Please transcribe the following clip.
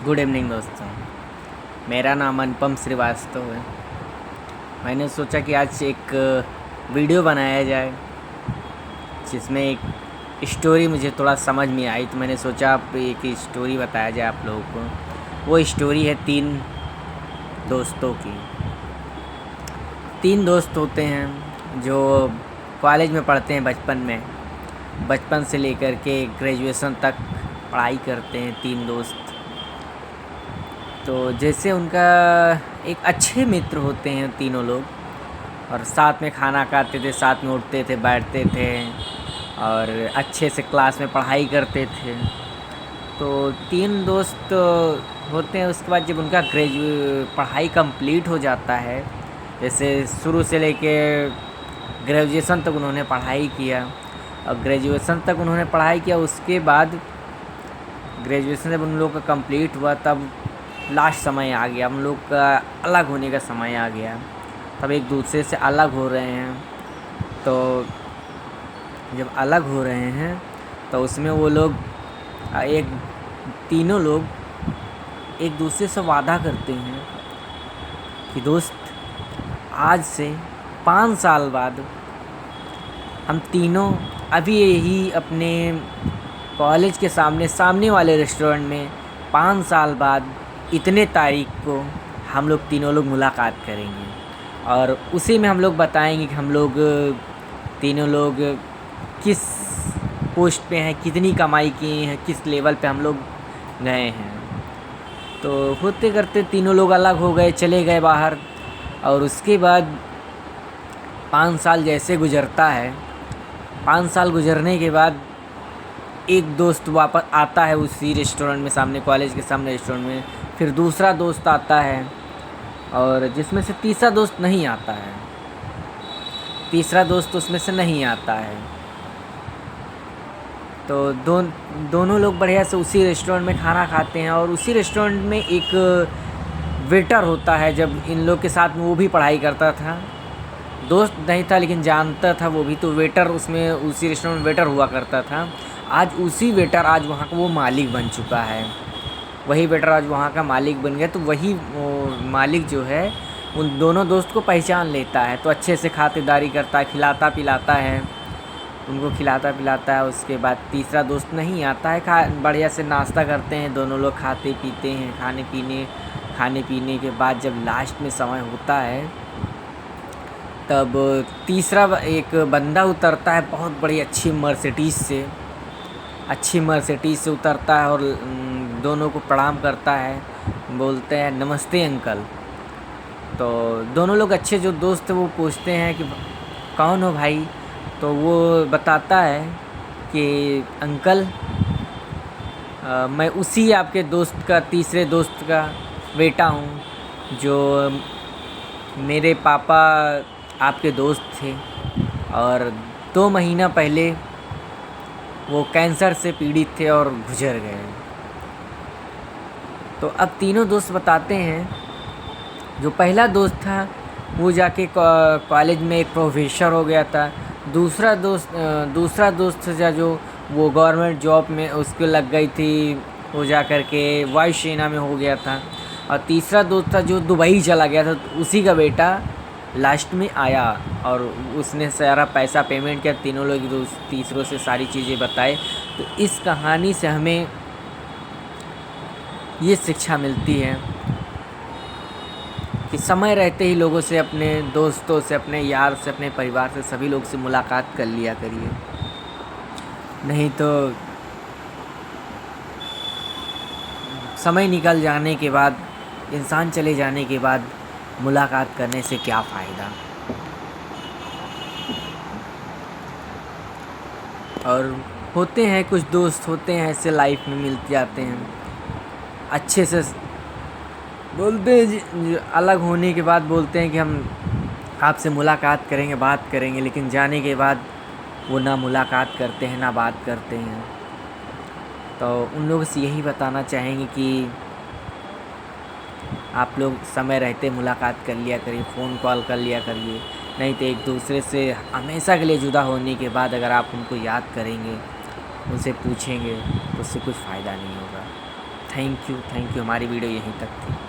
Good evening दोस्तों। मेरा नाम अनुपम श्रीवास्तव है। मैंने सोचा कि आज एक वीडियो बनाया जाए जिसमें एक स्टोरी मुझे थोड़ा समझ में आई, तो मैंने सोचा आप एक स्टोरी बताया जाए आप लोगों को। वो स्टोरी है 3 दोस्तों की। 3 दोस्त होते हैं जो कॉलेज में पढ़ते हैं। बचपन से लेकर के ग्रेजुएशन तक पढ़ाई करते हैं 3 दोस्त। तो जैसे उनका एक अच्छे मित्र होते हैं तीनों लोग, और साथ में खाना खाते थे, साथ में उठते थे, बैठते थे और अच्छे से क्लास में पढ़ाई करते थे। तो 3 दोस्त होते हैं। उसके बाद जब उनका पढ़ाई कंप्लीट हो जाता है, जैसे शुरू से लेके ग्रेजुएशन तक उन्होंने पढ़ाई किया, और ग्रेजुएशन तक उन्होंने पढ़ाई किया। उसके बाद ग्रेजुएशन जब उन लोग का कंप्लीट हुआ, तब लास्ट समय आ गया, हम लोग का अलग होने का समय आ गया। तब एक दूसरे से अलग हो रहे हैं। तो जब अलग हो रहे हैं तो उसमें वो लोग तीनों लोग एक दूसरे से वादा करते हैं कि दोस्त, आज से 5 साल बाद हम तीनों अभी यही अपने कॉलेज के सामने वाले रेस्टोरेंट में 5 साल बाद इतने तारीख को हम लोग तीनों लोग मुलाकात करेंगे, और उसी में हम लोग बताएंगे कि हम लोग तीनों लोग किस पोस्ट पे हैं, कितनी कमाई किए हैं, किस लेवल पे हम लोग गए हैं। तो होते करते तीनों लोग अलग हो गए, चले गए बाहर। और उसके बाद 5 साल जैसे गुजरता है, 5 साल गुजरने के बाद एक दोस्त वापस आता है उसी रेस्टोरेंट में, सामने कॉलेज के सामने रेस्टोरेंट में। फिर दूसरा दोस्त आता है, और जिसमें से तीसरा दोस्त नहीं आता है। तीसरा दोस्त उसमें से नहीं आता है। तो दोनों लोग बढ़िया से उसी रेस्टोरेंट में खाना खाते हैं। और उसी रेस्टोरेंट में एक वेटर होता है। जब इन लोग के साथ में वो भी पढ़ाई करता था, दोस्त नहीं था लेकिन जानता था वो भी, तो वेटर उसमें उसी रेस्टोरेंट में वेटर हुआ करता था। आज उसी वेटर आज वहाँ का वो मालिक बन चुका है। वही वेटर आज वहाँ का मालिक बन गया। तो वही मालिक जो है उन दोनों दोस्त को पहचान लेता है, तो अच्छे से खातिरदारी करता है, खिलाता पिलाता है, उनको खिलाता पिलाता है। उसके बाद तीसरा दोस्त नहीं आता है। बढ़िया से नाश्ता करते हैं दोनों लोग, खाते पीते हैं। खाने पीने के बाद जब लास्ट में समय होता है, तब तीसरा एक बंदा उतरता है, बहुत बड़ी अच्छी मर्सिडीज़ से उतरता है और दोनों को प्रणाम करता है, बोलते हैं नमस्ते अंकल। तो दोनों लोग अच्छे जो दोस्त थे वो पूछते हैं कि कौन हो भाई। तो वो बताता है कि अंकल, मैं उसी आपके दोस्त का, तीसरे दोस्त का बेटा हूँ, जो मेरे पापा आपके दोस्त थे, और 2 महीना पहले वो कैंसर से पीड़ित थे और गुजर गए। तो अब तीनों दोस्त बताते हैं, जो पहला दोस्त था वो जाके कॉलेज में एक प्रोफेसर हो गया था। दूसरा दोस्त था जो वो गवर्नमेंट जॉब में उसको लग गई थी, वो जा कर के वायु सेना में हो गया था। और तीसरा दोस्त था जो दुबई चला गया था, तो उसी का बेटा लास्ट में आया और उसने सारा पैसा पेमेंट किया। तीनों लोग तीसरों से सारी चीज़ें बताए। तो इस कहानी से हमें ये शिक्षा मिलती है कि समय रहते ही लोगों से, अपने दोस्तों से, अपने यार से, अपने परिवार से, सभी लोग से मुलाकात कर लिया करिए। नहीं तो समय निकल जाने के बाद, इंसान चले जाने के बाद मुलाकात करने से क्या फ़ायदा। और होते हैं कुछ दोस्त होते हैं ऐसे लाइफ में मिल जाते हैं, अच्छे से बोलते हैं, अलग होने के बाद बोलते हैं कि हम आपसे मुलाकात करेंगे, बात करेंगे, लेकिन जाने के बाद वो ना मुलाकात करते हैं ना बात करते हैं। तो उन लोगों से यही बताना चाहेंगे कि आप लोग समय रहते मुलाकात कर लिया करिए, फ़ोन कॉल कर लिया करिए। नहीं तो एक दूसरे से हमेशा के लिए जुदा होने के बाद अगर आप उनको याद करेंगे, उनसे पूछेंगे, तो उससे कुछ फ़ायदा नहीं होगा। थैंक यू, हमारी वीडियो यहीं तक थी।